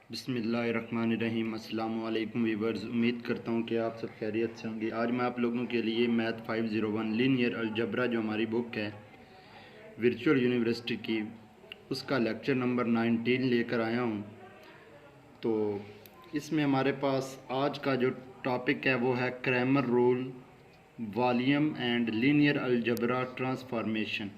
बिस्मिल्लाहिर्रहमानिर्रहीम। अस्सलाम वालेकुम वीवर्स, उम्मीद करता हूँ कि आप सब खैरियत से होंगे। आज मैं आप लोगों के लिए मैथ 501 लीनियर अलजबरा जो हमारी बुक है वर्चुअल यूनिवर्सिटी की, उसका लेक्चर नंबर 19 लेकर आया हूँ। तो इसमें हमारे पास आज का जो टॉपिक है वो है Cramer rule, volume and linear algebra transformation.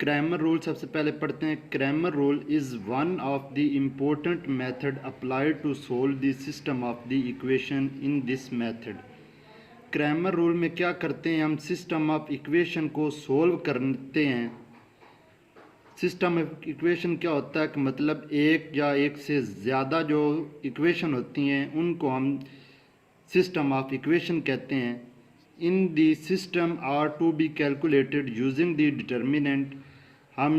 Cramer rule सबसे पहले पढ़ते हैं। Cramer rule is one of the important method applied to solve the system of the equation in this method. Cramer rule में क्या करते हैं, हम सिस्टम ऑफ इक्वेशन को सोल्व करते हैं। सिस्टम ऑफ इक्वेशन क्या होता है कि मतलब एक या एक से ज़्यादा जो इक्वेशन होती हैं उनको हम सिस्टम ऑफ इक्वेशन कहते हैं। In the system are to be calculated using the determinant. हम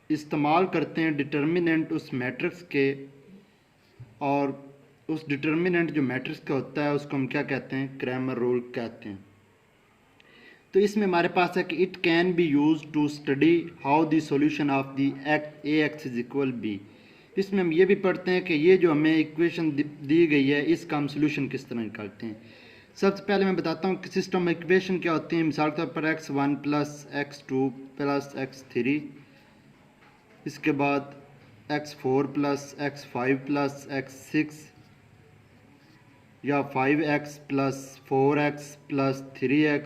इस्तेमाल करते हैं डिटर्मिनेंट उस मैट्रिक्स के, और उस डिटर्मिनेंट जो मैट्रिक्स का होता है उसको हम क्या कहते हैं, क्रैमर रूल कहते हैं। तो इसमें हमारे पास है कि it can be use to study how the solution of the A x is equal B. इसमें हम ये भी पढ़ते हैं कि ये जो हमें इक्वेशन दी गई है इसका हम सोल्यूशन किस तरह निकालते हैं। सबसे पहले मैं बताता हूँ कि सिस्टम इक्वेशन क्या होती है। मिसाल के तौर पर x1 plus x2 plus x3, इसके बाद x4 plus x5 plus x6, या 5x plus 4x plus 3x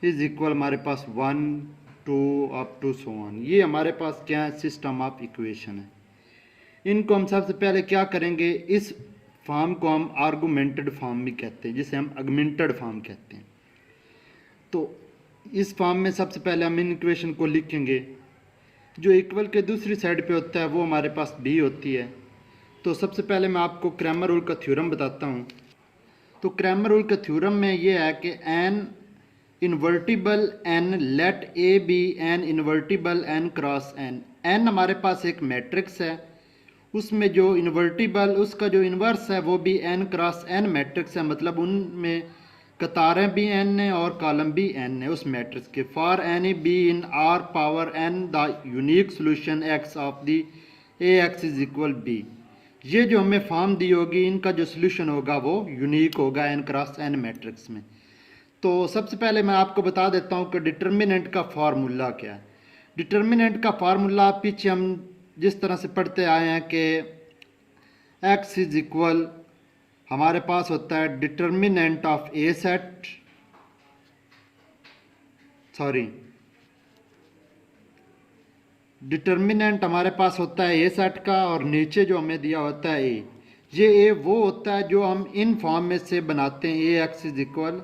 is equal हमारे पास 1 2 अप टू सो ऑन। ये हमारे पास क्या है, सिस्टम ऑफ इक्वेशन है। इनको हम सबसे पहले क्या करेंगे, इस फॉर्म को हम आर्गुमेंटेड फॉर्म भी कहते हैं, जिसे हम अगमेंटेड फॉर्म कहते हैं। तो इस फॉर्म में सबसे पहले हम इन इक्वेशन को लिखेंगे। जो इक्वल के दूसरी साइड पे होता है वो हमारे पास बी होती है। तो सबसे पहले मैं आपको क्रैमर रूल का थ्योरम बताता हूँ। तो क्रैमर रूल के थ्योरम में ये है कि an invertible n let A be an invertible n cross n. N हमारे पास एक मैट्रिक्स है, उसमें जो इन्वर्टिबल उसका जो इन्वर्स है वो भी n क्रॉस n मैट्रिक्स है, मतलब उनमें कतारें भी n है और कॉलम भी n है उस मैट्रिक्स के। For any B in R power n the unique solution x of the A x is equal B. ये जो हमें फॉर्म दी होगी इनका जो सोल्यूशन होगा वो यूनिक होगा n क्रॉस n मैट्रिक्स में। तो सबसे पहले मैं आपको बता देता हूँ कि डिटर्मिनेंट का फार्मूला क्या है। डिटर्मिनेंट का फार्मूला पीछे हम जिस तरह से पढ़ते आए हैं कि x इज इक्वल हमारे पास होता है determinant of A set, determinant हमारे पास होता है ए सेट का, और नीचे जो हमें दिया होता है ए। ये ए वो होता है जो हम इन फॉर्म में से बनाते हैं, ए एक्स इज इक्वल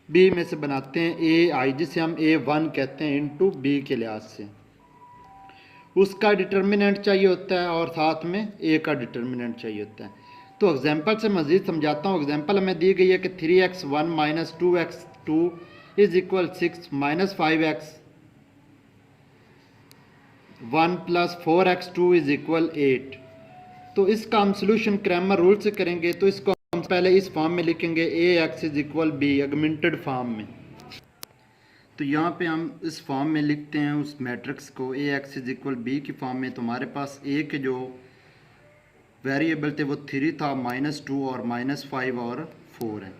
बी में से बनाते हैं ए आई, जिसे हम A1 कहते हैं इनटू बी के लिहाज से। उसका डिटर्मिनेंट चाहिए होता है और साथ में ए का डिटर्मिनेंट चाहिए होता है। तो एग्जांपल से मज़ीद समझाता हूँ। एग्जांपल हमें दी गई है कि 3x1 minus 2x2 is equal 6 minus 5x 1 plus 4x2 is equal 8। तो इसका हम सोल्यूशन क्रैमर रूल से करेंगे। तो इसको हम पहले इस फॉर्म में लिखेंगे A x is equal B, augmented form में। तो यहाँ पे हम इस फॉर्म में लिखते हैं उस मैट्रिक्स को ए एक्स इज इक्वल बी की फॉर्म में। तो हमारे पास ए के जो वेरिएबल थे वो 3 था, -2 और -5 और 4 है।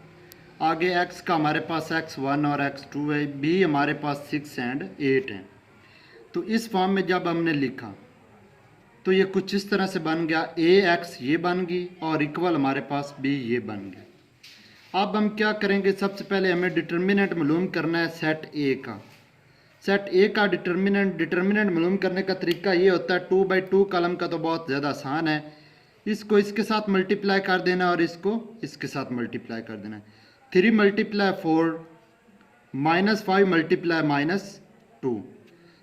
आगे एक्स का हमारे पास x1 और x2 है, बी हमारे पास 6 एंड 8 है। तो इस फॉर्म में जब हमने लिखा तो ये कुछ इस तरह से बन गया, ए एक्स ये बन गई और इक्वल हमारे पास बी ये बन गया। अब हम क्या करेंगे, सबसे पहले हमें डिटर्मिनेंट मालूम करना है सेट ए का। सेट ए का डिटर्मिनेंट मालूम करने का तरीका ये होता है, 2x2 कॉलम का तो बहुत ज़्यादा आसान है। इसको इसके साथ मल्टीप्लाई कर देना और इसको इसके साथ मल्टीप्लाई कर देना है। 3 मल्टीप्लाई 4 -5 मल्टीप्लाई -2,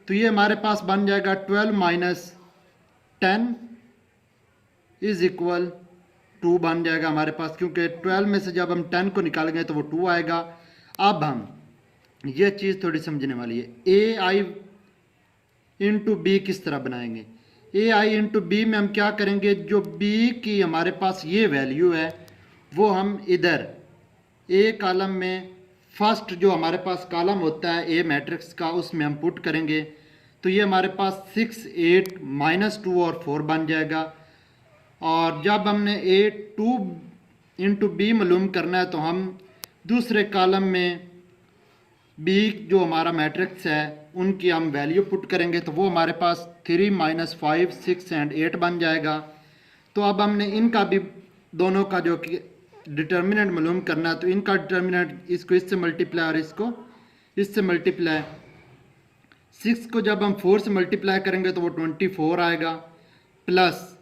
तो ये हमारे पास बन जाएगा 12 माइनस 10 इज इक्वल 2 बन जाएगा हमारे पास, क्योंकि 12 में से जब हम 10 को निकालेंगे तो वो 2 आएगा। अब हम ये चीज़ थोड़ी समझने वाली है, ए आई इंटू बी किस तरह बनाएंगे। ए आई इंटू बी में हम क्या करेंगे, जो बी की हमारे पास ये वैल्यू है वो हम इधर ए कॉलम में फर्स्ट जो हमारे पास कॉलम होता है ए मैट्रिक्स का उसमें हम पुट करेंगे। तो ये हमारे पास 6 8 -2 और 4 बन जाएगा। और जब हमने ए 2 इंटू बी मालूम करना है तो हम दूसरे कॉलम में बी जो हमारा मैट्रिक्स है उनकी हम वैल्यू पुट करेंगे, तो वो हमारे पास 3 -5 6 एंड 8 बन जाएगा। तो अब हमने इनका भी दोनों का जो कि डिटर्मिनेंट मालूम करना है, तो इनका डिटर्मिनेंट इसको इससे मल्टीप्लाई और इसको इससे मल्टीप्लाई। 6 को जब हम 4 से मल्टीप्लाई करेंगे तो वो 24 आएगा, प्लस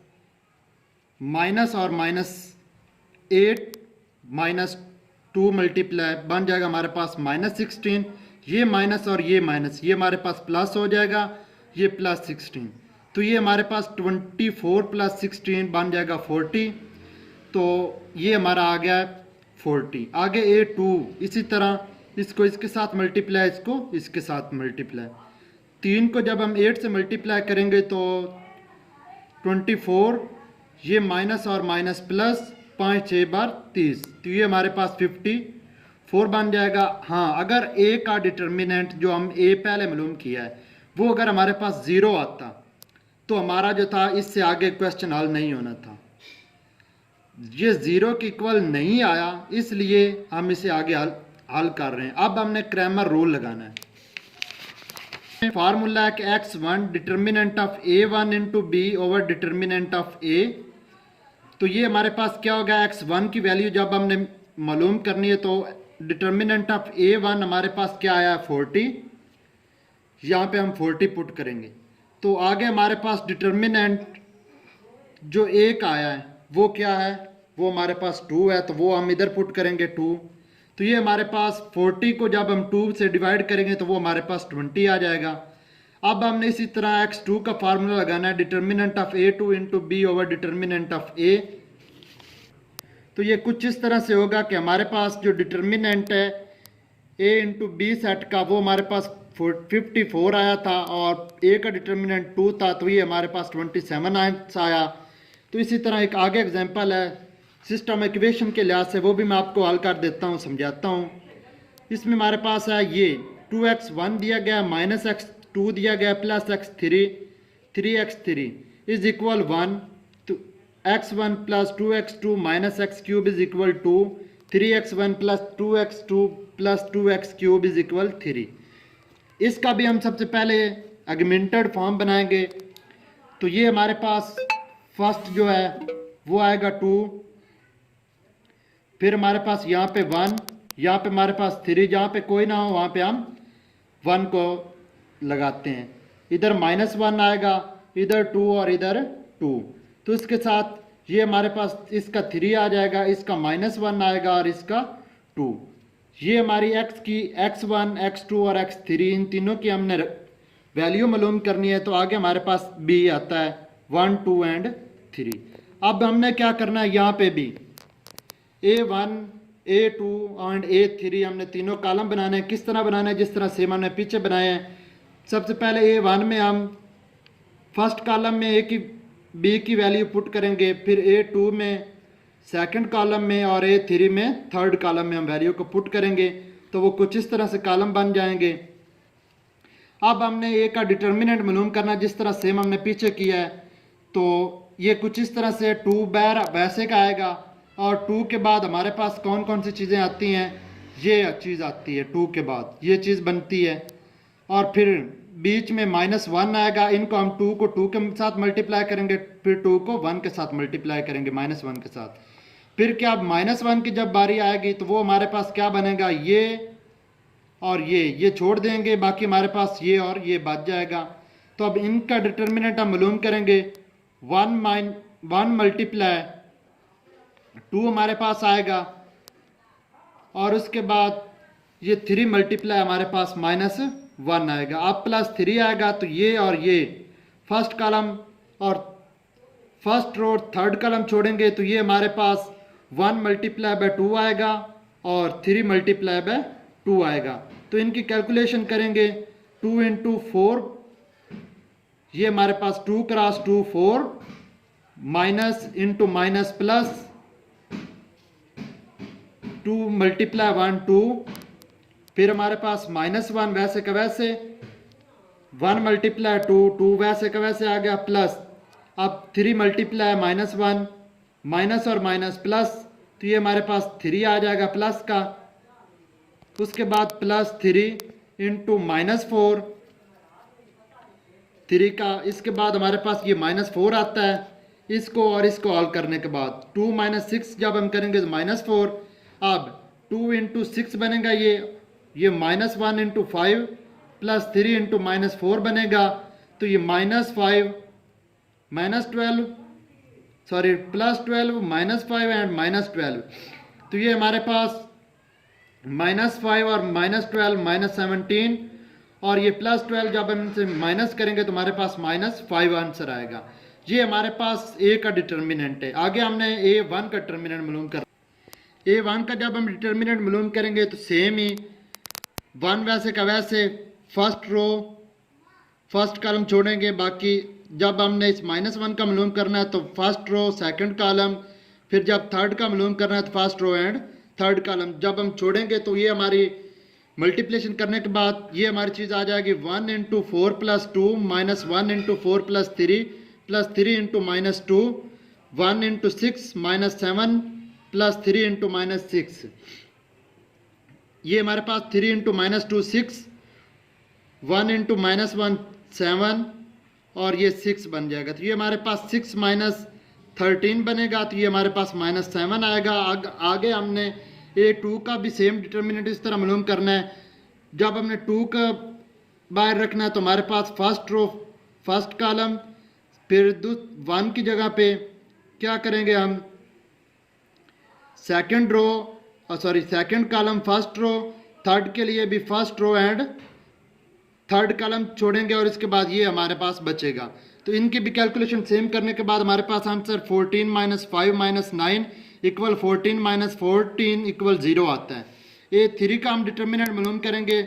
माइनस और -8 -2 मल्टीप्लाई बन जाएगा हमारे पास -16। ये माइनस और ये माइनस, ये हमारे पास प्लस हो जाएगा, ये +16। तो ये हमारे पास 24 + 16 बन जाएगा 40। तो ये हमारा आ गया 40। आगे A2 इसी तरह इसको इसके साथ मल्टीप्लाई, इसको इसके साथ मल्टीप्लाई। 3 को जब हम 8 से मल्टीप्लाई करेंगे तो 24, ये माइनस और माइनस प्लस, 5 6 बार 30, तो ये हमारे पास 54 बन जाएगा। हाँ, अगर ए का डिटर्मिनेंट जो हम ए पहले मालूम किया है वो अगर हमारे पास 0 आता तो हमारा जो था इससे आगे क्वेश्चन हल नहीं होना था। ये 0 के इक्वल नहीं आया, इसलिए हम इसे आगे हल कर रहे हैं। अब हमने क्रैमर रूल लगाना है। फार्मूला है कि x1 determinant of a1 into B over determinant of a। तो ये हमारे पास क्या होगा, x1 की वैल्यू जब हमने मालूम करनी है तो डिटर्मिनेंट ऑफ a1 हमारे पास क्या आया है 40, यहाँ पे हम 40 पुट करेंगे। तो आगे हमारे पास डिटर्मिनेंट जो a का आया है वो क्या है, वो हमारे पास 2 है, तो वो हम इधर पुट करेंगे 2। तो ये हमारे पास 40 को जब हम 2 से डिवाइड करेंगे तो वो हमारे पास 20 आ जाएगा। अब हमने इसी तरह x2 का फार्मूला लगाना है, determinant of a2 into B over determinant of a। तो ये कुछ इस तरह से होगा कि हमारे पास जो डिटर्मिनेंट है a इंटू बी सेट का वो हमारे पास 54 आया था और a का डिटर्मिनेंट 2 था, तो ये हमारे पास 27 आया। तो इसी तरह एक आगे एग्जांपल है सिस्टम इक्वेशन के लिहाज से, वो भी मैं आपको हल कर देता हूँ, समझाता हूँ। इसमें हमारे पास है ये 2x1 दिया गया, -x2 दिया गया, +x3 3x3 इज इक्वल 1। तो x1 + 2x2 -x³ is equal 2, 3x1 + 2x2 + 2x³ is equal 3। इसका भी हम सबसे पहले ऑगमेंटेड फॉर्म बनाएंगे। तो ये हमारे पास फर्स्ट जो है वो आएगा 2, फिर हमारे पास यहाँ पे 1, यहाँ पे हमारे पास 3, जहाँ पे कोई ना हो वहाँ पे हम 1 को लगाते हैं। इधर -1 आएगा, इधर 2 और इधर 2। तो इसके साथ ये हमारे पास इसका 3 आ जाएगा, इसका -1 आएगा और इसका 2। ये हमारी x की x1 x2 और x3 इन तीनों की हमने वैल्यू मालूम करनी है। तो आगे हमारे पास b आता है 1 2 एंड 3। अब हमने क्या करना है, यहाँ पे भी a1 a2 एंड a3 हमने तीनों कॉलम बनाने हैं। किस तरह बनाना है, जिस तरह सेम हमने पीछे बनाए हैं। सबसे पहले a1 में हम फर्स्ट कॉलम में a की b की वैल्यू पुट करेंगे, फिर a2 में सेकंड कॉलम में और a3 में थर्ड कॉलम में हम वैल्यू को पुट करेंगे। तो वो कुछ इस तरह से कॉलम बन जाएंगे। अब हमने a का डिटर्मिनेंट मालूम करना, जिस तरह सेम हमने पीछे किया है। तो ये कुछ इस तरह से 2 बार वैसे का आएगा और 2 के बाद हमारे पास कौन कौन सी चीज़ें आती हैं, ये चीज़ आती है 2 के बाद, ये चीज़ बनती है। और फिर बीच में -1 आएगा, इनको हम 2 को 2 के साथ मल्टीप्लाई करेंगे, फिर 2 को 1 के साथ मल्टीप्लाई करेंगे -1 के साथ। फिर क्या -1 की जब बारी आएगी तो वो हमारे पास क्या बनेगा, ये और ये छोड़ देंगे, बाकी हमारे पास ये और ये बच जाएगा। तो अब इनका डिटर्मिनेंट हम मालूम करेंगे, 1 मल्टीप्लाई 2 हमारे पास आएगा और उसके बाद ये 3 मल्टीप्लाई हमारे पास -1 आएगा। अब +3 आएगा, तो ये और ये फर्स्ट कॉलम और फर्स्ट रो थर्ड कॉलम छोड़ेंगे, तो ये हमारे पास 1 मल्टीप्लाई बाय 2 आएगा और 3 मल्टीप्लाई बाय 2 आएगा। तो इनकी कैलकुलेशन करेंगे, 2 इंटू 4, ये हमारे पास 2 cross 2 4, minus into minus plus, 2 multiply 1 2, फिर हमारे पास -1 वैसे का वैसे, 1 मल्टीप्लाई 2, 2 वैसे का वैसे आ गया प्लस, अब 3 मल्टीप्लाई -1, माइनस और माइनस प्लस, तो ये हमारे पास 3 आ जाएगा प्लस का। उसके बाद +3 इंटू -4, 3 का, इसके बाद हमारे पास ये -4 आता है, इसको और इसको ऑल करने के बाद 2 - 6 जब हम करेंगे तो -4, अब 2 इंटू 6 बनेगा ये -1 इंटू 5 प्लस 3 इंटू -4 बनेगा, तो ये -5 -12 सॉरी +12 -5 एंड -12, तो ये हमारे पास -5 और -12 -17, और ये +12 जब हम इनसे माइनस करेंगे तो हमारे पास -5 आंसर आएगा। ये हमारे पास ए का डिटर्मिनेंट है। आगे हमने A1 का डिटर्मिनेंट मालूम कर, A1 का जब हम डिटर्मिनेंट मालूम करेंगे तो सेम ही 1 वैसे का वैसे, फर्स्ट रो फर्स्ट कॉलम छोड़ेंगे, बाकी जब हमने इस -1 का मालूम करना है तो फर्स्ट रो सेकंड कॉलम, फिर जब थर्ड का मालूम करना है तो first row and third column जब हम छोड़ेंगे तो ये हमारी मल्टीप्लिकेशन करने के बाद ये हमारी चीज़ आ जाएगी 1 into 4 plus 2 -1 into 4 plus 3 into -2, 1 into 6 -7 plus 3 into -6, ये हमारे पास 3 इंटू -2 6, 1 इंटू -1 7 और ये 6 बन जाएगा, तो ये हमारे पास 6 - 13 बनेगा, तो ये हमारे पास -7 आएगा। आगे हमने A2 का भी सेम डिटर्मिनेंट इस तरह मालूम करना है। जब हमने 2 का बाहर रखना है तो हमारे पास फर्स्ट रो फर्स्ट कॉलम, फिर 1 की जगह पे क्या करेंगे हम, second row second column first row, third के लिए भी first row and third column छोड़ेंगे और इसके बाद ये हमारे पास बचेगा। तो इनकी भी कैलकुलेशन सेम करने के बाद हमारे पास आंसर 14 - 5 - 9 इक्वल 14 - 14 इक्वल 0 आता है। A3 का हम डिटर्मिनेंट मालूम करेंगे,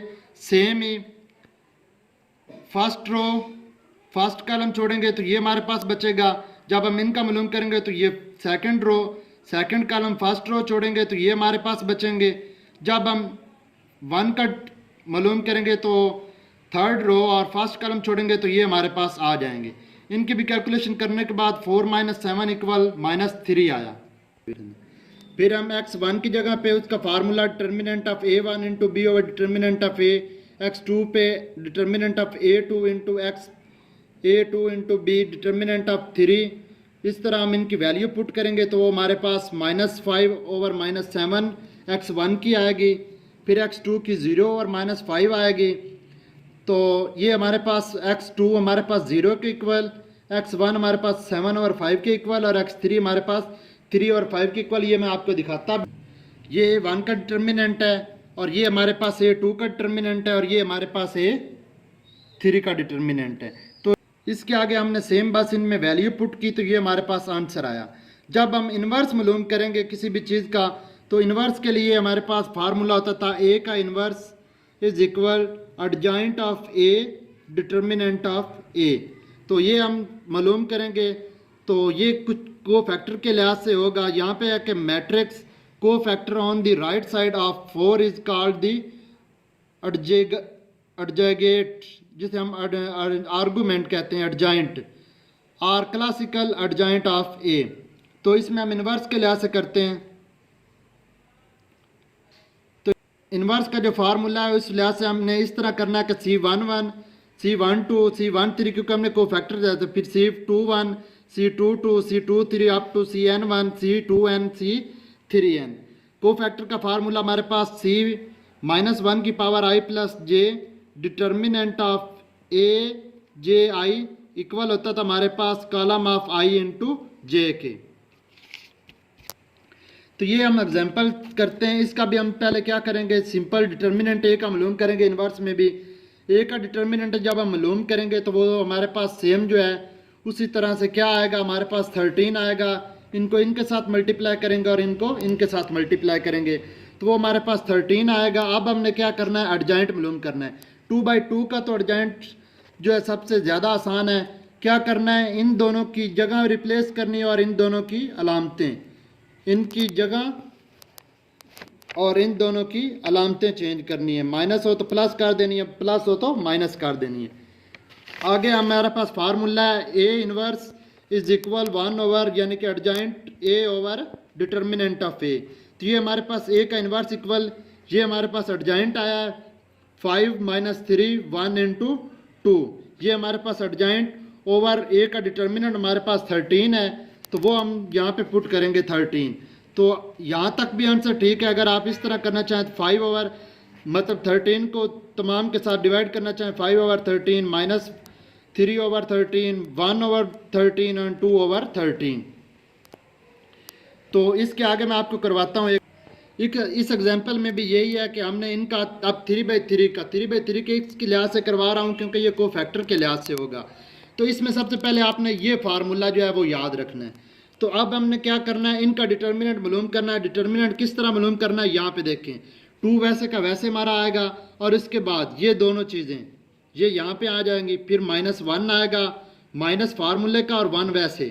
सेम ही फर्स्ट रो फर्स्ट कॉलम छोड़ेंगे तो ये हमारे पास बचेगा, जब हम इनका मालूम करेंगे तो ये second row second column first row छोड़ेंगे तो ये हमारे पास बचेंगे, जब हम 1 का मालूम करेंगे तो थर्ड रो और फर्स्ट कॉलम छोड़ेंगे तो ये हमारे पास आ जाएंगे। इनकी भी कैलकुलेशन करने के बाद 4 - 7 इक्वल -3 आया। फिर हम x1 की जगह पे उसका formula determinant of A1 into B over determinant of A, x2 पे determinant of A2 into x A2 into B determinant of 3, इस तरह हम इनकी वैल्यू पुट करेंगे तो वो हमारे पास -5 ओवर -7 x1 की आएगी, फिर x2 की 0 ओवर -5 आएगी, तो ये हमारे पास x2 हमारे पास 0 के इक्वल, x1 हमारे पास 7 ओवर 5 के इक्वल और x3 हमारे पास 3 और 5 के इक्वल। ये मैं आपको दिखाता, ये A1 का डिटर्मिनेंट है और ये हमारे पास A2 का डिटर्मिनेंट है और ये हमारे पास A3 का डिटर्मिनेंट है। तो इसके आगे हमने सेम बस इनमें वैल्यू पुट की तो ये हमारे पास आंसर आया। जब हम इन्वर्स मालूम करेंगे किसी भी चीज़ का तो इन्वर्स के लिए हमारे पास फार्मूला होता था A का inverse is equal adjoint of A determinant of A। तो ये हम मालूम करेंगे, तो ये कुछ को फैक्टर के लिहाज से होगा। यहाँ पे है कि मैट्रिक्स को factor on the right side of 4 is called the adjoint, जिसे हम आर्गुमेंट कहते हैं, एडजॉइंट और क्लासिकल एडजॉइंट ऑफ A। तो इसमें हम इन्वर्स के लिहाज से करते हैं, तो इन्वर्स का जो फार्मूला है उस लिहाज से हमने इस तरह करना है कि C11 C12 C13, क्योंकि हमने को फैक्टर दिया था, फिर C21 C22 C23 up to CN1 C2n C3n। को फैक्टर का फार्मूला हमारे पास C-1 की power i plus j determinant of A j i equal होता था हमारे पास column of i into j के। तो ये हम एग्जांपल करते हैं, इसका भी हम पहले क्या करेंगे, सिंपल डिटर्मिनेंट A का मालूम करेंगे। इन्वर्स में भी A का डिटर्मिनेंट जब हम मालूम करेंगे तो वो हमारे पास सेम जो है उसी तरह से क्या आएगा, हमारे पास 13 आएगा, इनको इनके साथ मल्टीप्लाई करेंगे और इनको इनके साथ मल्टीप्लाई करेंगे तो वो हमारे पास 13 आएगा। अब हमने क्या करना है, एडजॉइंट मालूम करना है। 2/2 का तो एडजॉइंट जो है सबसे ज़्यादा आसान है। क्या करना है, इन दोनों की जगह रिप्लेस करनी है और इन दोनों की अलामतें, इनकी जगह और इन दोनों की अलामतें चेंज करनी है। माइनस हो तो प्लस कर देनी है, प्लस हो तो माइनस कर देनी है। आगे हमारे पास फार्मूला है A inverse is equal 1 over यानी कि adjoint A over determinant of A. तो ये हमारे पास ए का इनवर्स इक्वल, ये हमारे पास एडजॉइंट आया है 5 - 3 1 × 2, ये हमारे पास एडजॉइंट ओवर ए का डिटर्मिनेंट हमारे पास 13 है, तो वो हम यहाँ पे पुट करेंगे 13। तो यहाँ तक भी आंसर ठीक है। अगर आप इस तरह करना चाहें तो 5 ओवर मतलब 13 को तमाम के साथ डिवाइड करना चाहें 5 ओवर 13 माइनस 3 ओवर 13 1 ओवर 13 और 2 ओवर 13। तो इसके आगे मैं आपको करवाता हूँ एक इस एग्जाम्पल में भी यही है कि हमने इनका अब 3/3 का 3/3 के इसके लिहाज से करवा रहा हूँ क्योंकि ये को फैक्टर के लिहाज से होगा। तो इसमें सबसे पहले आपने ये फार्मूला जो है वो याद रखना है। तो अब हमने क्या करना है, इनका डिटर्मिनेंट मालूम करना है। डिटर्मिनेंट किस तरह मालूम करना है, यहाँ पे देखें 2 वैसे का वैसे हमारा आएगा और इसके बाद ये दोनों चीज़ें ये यहाँ पे आ जाएंगी, फिर -1 आएगा माइनस फार्मूले का और 1 वैसे,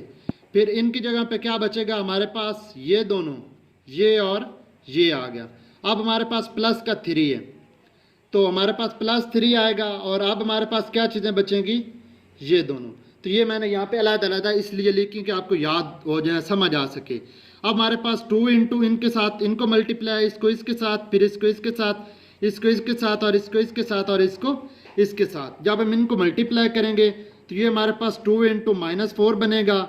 फिर इनकी जगह पे क्या बचेगा हमारे पास, ये दोनों ये और ये आ गया। अब हमारे पास प्लस का 3 है तो हमारे पास +3 आएगा और अब हमारे पास क्या चीज़ें बचेंगी, ये दोनों। तो ये मैंने यहाँ पे अलग-अलग इसलिए लिखी कि आपको याद हो जाए, समझ आ सके। अब हमारे पास 2 × इनके साथ इनको मल्टीप्लाई, इसको इसके साथ, फिर इसको इसके साथ, इसको इसके साथ और इसको इसके साथ और इसको इसके साथ। जब हम इनको मल्टीप्लाई करेंगे तो ये हमारे पास 2 × -4 बनेगा,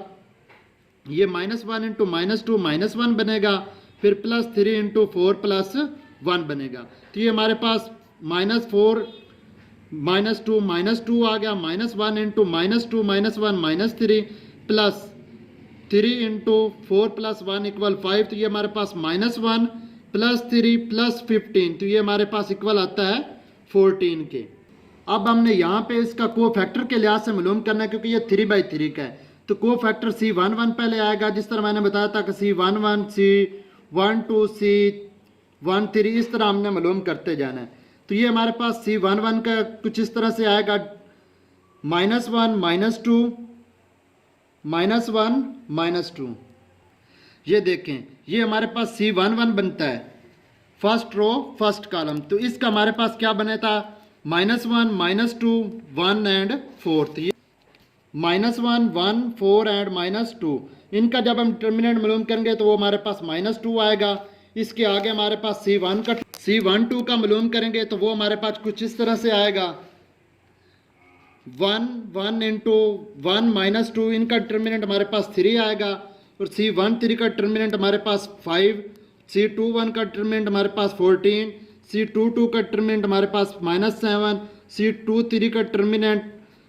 ये -1 × -2 -1 बनेगा, फिर +3 × 4 +1 बनेगा। तो ये हमारे पास -4 -2 -2 आ गया, -1 × -2 -1 -3 प्लस 3 × 4 +1 = 5। तो ये हमारे पास -1 +3 +15, तो ये हमारे पास इक्वल आता है 14 के। अब हमने यहाँ पे इसका को फैक्टर के लिहाज से मालूम करना है क्योंकि ये 3/3 का है। तो को फैक्टर C11 पहले आएगा, जिस तरह मैंने बताया था कि C11 C12 C13 इस तरह हमने मालूम करते जाना है। तो ये हमारे पास C11 का कुछ इस तरह से आएगा -1 -2 -1 -2। ये देखें ये हमारे पास C11 बनता है, फर्स्ट रो फर्स्ट कॉलम। तो इसका हमारे पास क्या बना था, -1 -2 1 और 4। तो ये -1 1 4 और -2, इनका जब हम डिटर्मिनेंट मालूम करेंगे तो वो हमारे पास -2 आएगा। इसके आगे हमारे पास C12 का मालूम करेंगे तो वो हमारे पास कुछ इस तरह से आएगा 1 1 × 1 -2, इनका डिटर्मिनेंट हमारे पास 3 आएगा। और C13 का डिटर्मिनेंट हमारे पास 5, C21 का डिटर्मिनेंट हमारे पास 14, C22 का डिटर्मिनेंट हमारे पास -7, C23 का डिटर्मिनेंट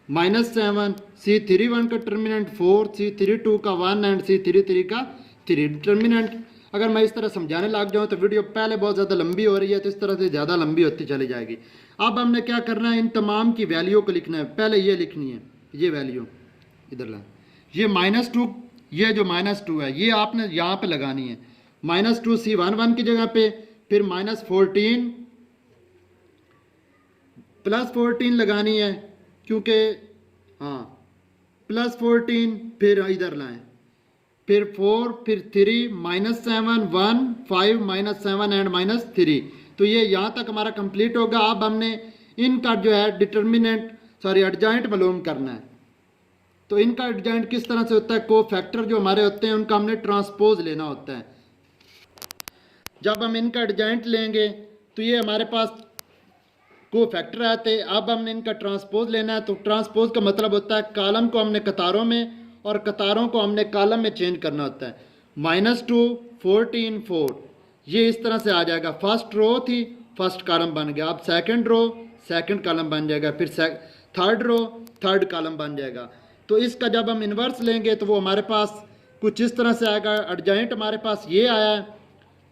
-7, C31 का डिटर्मिनेंट 4, C32 का 1 और C33 का 3। डिटर्मिनेंट अगर मैं इस तरह समझाने लग जाऊँ तो वीडियो पहले बहुत ज़्यादा लंबी हो रही है, तो इस तरह से ज़्यादा लंबी होती चली जाएगी। अब हमने क्या करना है, इन तमाम की वैल्यू को लिखना है। पहले ये लिखनी है, ये वैल्यू इधर ला, ये -2, ये जो -2 है ये आपने यहाँ पे लगानी है, -2 C11 की जगह पे, फिर -14 +14 लगानी है क्योंकि हाँ +14, फिर इधर लाएं, फिर 4, फिर 3 -7 1 5 -7 और -3। तो ये यहाँ तक हमारा कंप्लीट होगा। अब हमने इनका जो है डिटर्मिनेंट एडजॉइंट मालूम करना है। तो इनका एडजॉइंट किस तरह से होता है, को फैक्टर जो हमारे होते हैं उनका हमने ट्रांसपोज लेना होता है। जब हम इनका एडजॉइंट लेंगे तो ये हमारे पास को फैक्टर आते हैं। अब हमने इनका ट्रांसपोज लेना है। तो ट्रांसपोज का मतलब होता है कॉलम को हमने कतारों में और कतारों को हमने कॉलम में चेंज करना होता है। -2 14 4 ये इस तरह से आ जाएगा। फर्स्ट रो थी, फर्स्ट कॉलम बन गया। अब सेकंड रो सेकंड कॉलम बन जाएगा, फिर थर्ड रो थर्ड कॉलम बन जाएगा। तो इसका जब हम इन्वर्स लेंगे तो वो हमारे पास कुछ इस तरह से आएगा। एडजॉइंट हमारे पास ये आया है,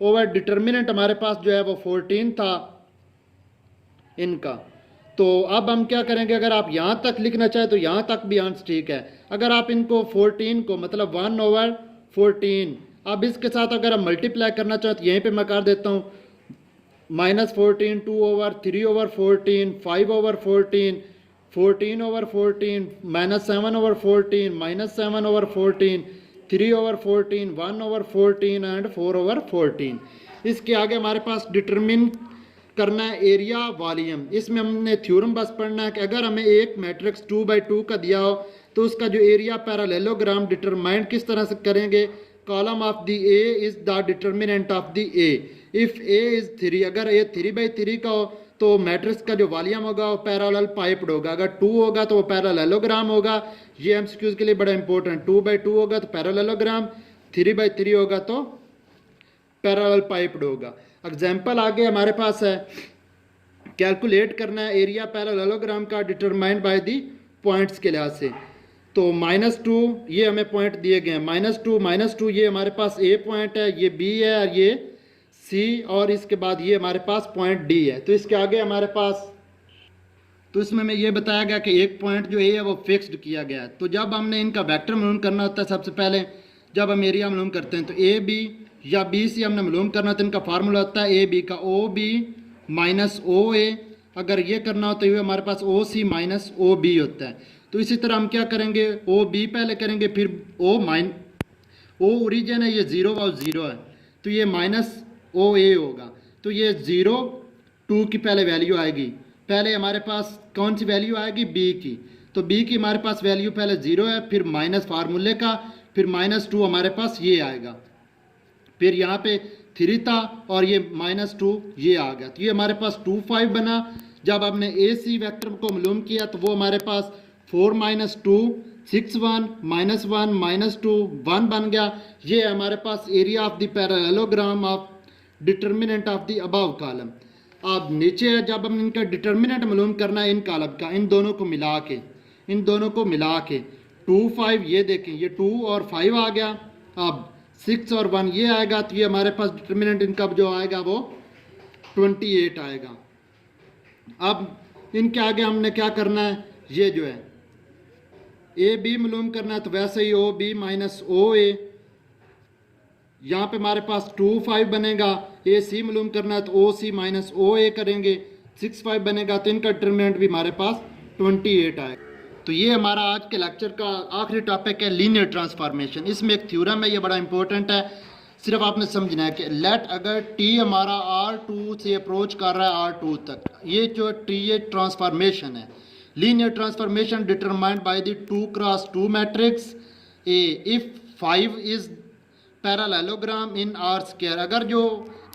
ओवर डिटर्मिनेंट हमारे पास जो है वो 14 था इनका। तो अब हम क्या करेंगे, अगर आप यहाँ तक लिखना चाहें तो यहाँ तक भी आंसर ठीक है। अगर आप इनको 14 को मतलब 1/14, अब इसके साथ अगर हम मल्टीप्लाई करना चाहें तो यहीं पे मैं कर देता हूँ -14 2/3/14 5/14 14/14 -7/14 -7/14 3/14 1/14 और 4/14। इसके आगे हमारे पास डिटरमिन करना है एरिया वॉल्यूम। इसमें हमने थ्योरम बस पढ़ना है कि अगर हमें एक मैट्रिक्स 2x2 का दिया हो तो उसका जो एरिया पैरेललोग्राम डिटरमाइन किस तरह से करेंगे। Column of the A is the determinant of the A. If A is 3, अगर ए 3/3 का हो तो मैट्रिक्स का जो वॉल्यूम होगा वो पैरेलल पाइप्ड होगा। अगर 2 होगा तो वो पैरेललोग्राम होगा। ये एमसीक्यूज के लिए बड़ा इंपॉर्टेंट, 2x2 होगा तो पैरेललोग्राम, 3/3 होगा तो पैरेलल पाइप्ड होगा। एग्जाम्पल आगे हमारे पास है, कैलकुलेट करना है एरिया पैरेललोग्राम का डिटरमाइंड बाय दी पॉइंट्स के लिहाज से। तो -2 ये हमें पॉइंट दिए गए हैं, -2 ये हमारे पास ए पॉइंट है, ये बी है और ये सी, और इसके बाद ये हमारे पास पॉइंट डी है। तो इसके आगे हमारे पास, तो इसमें हमें ये बताया गया कि एक पॉइंट जो ए है वो फिक्स्ड किया गया है। तो जब हमने इनका वेक्टर मालूम करना होता है, सबसे पहले जब हम एरिया मालूम करते हैं तो ए बी या बी सी हमने मालूम करना तो इनका फार्मूला होता है ए बी का ओ बी माइनस ओ ए। अगर ये करना हो तो ये हमारे पास ओ सी माइनस ओ बी होता है। तो इसी तरह हम क्या करेंगे, ओ बी पहले करेंगे, फिर ओ ओरिजिन है, ये 0 और 0 है तो ये माइनस ओ ए होगा। तो ये 0 2 की पहले वैल्यू आएगी, पहले हमारे पास कौन सी वैल्यू आएगी, बी की। तो बी की हमारे पास वैल्यू पहले 0 है, फिर माइनस फार्मूले का, फिर -2 हमारे पास ये आएगा, फिर यहाँ पे 3 था और ये -2 ये आ गया। तो ये हमारे पास 2 5 बना। जब आपने ए सी वैक्टर को मालूम किया तो वो हमारे पास 4 - 2 6 1 -1 -2 1 बन गया। ये है हमारे पास area of the parallelogram of determinant of the above column. अब नीचे है, जब हम इनका डिटर्मिनेंट मालूम करना है इन कॉलम का, इन दोनों को मिला के 2 5 ये देखें, ये 2 और 5 आ गया। अब 6 और 1 ये आएगा, तो ये हमारे पास डिटर्मिनेंट इनका जो आएगा वो 28 आएगा। अब इनके आगे हमने क्या करना है, ये जो है ए बी मालूम करना है, तो वैसे ही ओ बी माइनस ओ ए, यहाँ पे हमारे पास 2 5 बनेगा। ए सी मालूम करना है तो ओ सी माइनस ओ ए करेंगे, 6 5 बनेगा, तो इनका डिटर्मिनेंट भी हमारे पास 28 आएगा। तो ये हमारा आज के लेक्चर का आखिरी टॉपिक है, लीनियर ट्रांसफॉर्मेशन। इसमें एक थ्योरम है, ये बड़ा इंपॉर्टेंट है, सिर्फ आपने समझना है कि लेट अगर टी हमारा R2 से अप्रोच कर रहा है R2 तक, ये जो टी ये ट्रांसफॉर्मेशन है, linear transformation determined by the 2x2 matrix A if 5 is parallelogram in R²। अगर जो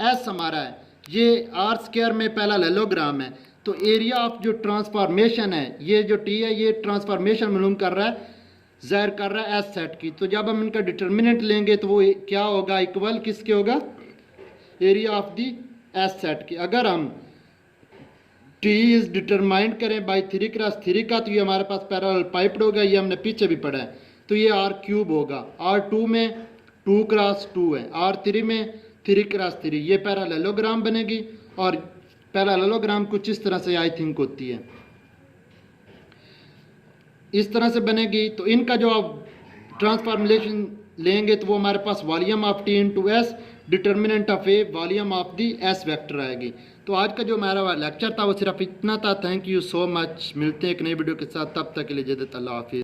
S हमारा है ये R² में पैरेललोग्राम है तो एरिया ऑफ जो ट्रांसफॉर्मेशन है, ये जो टी है ये ट्रांसफॉर्मेशन मालूम कर रहा है, ज़ाहिर कर रहा है एस सेट की। तो जब हम इनका डिटर्मिनेंट लेंगे तो वो क्या होगा, इक्वल किसके होगा, area of the S set की। अगर हम टी इज डिटरमाइंड करें बाई 3x3 का, तो ये हमारे पास पैरेलल पाइप्ड होगा, ये हमने पीछे भी पढ़ा है। तो ये R³ होगा, R2 में 2x2 है, R3 में 3x3, ये पैरेललोग्राम बनेगी। और पैरेललोग्राम कुछ इस तरह से आई थिंक होती है, इस तरह से बनेगी। तो इनका जो आप ट्रांसफॉर्मेशन लेंगे तो वो हमारे पास volume of T into S determinant of A volume of the S vector आएगी। तो आज का जो हमारा लेक्चर था वो सिर्फ इतना था। थैंक यू सो मच, मिलते हैं एक नई वीडियो के साथ, तब तक के लिए इजाज़त, अल्लाह हाफिज़।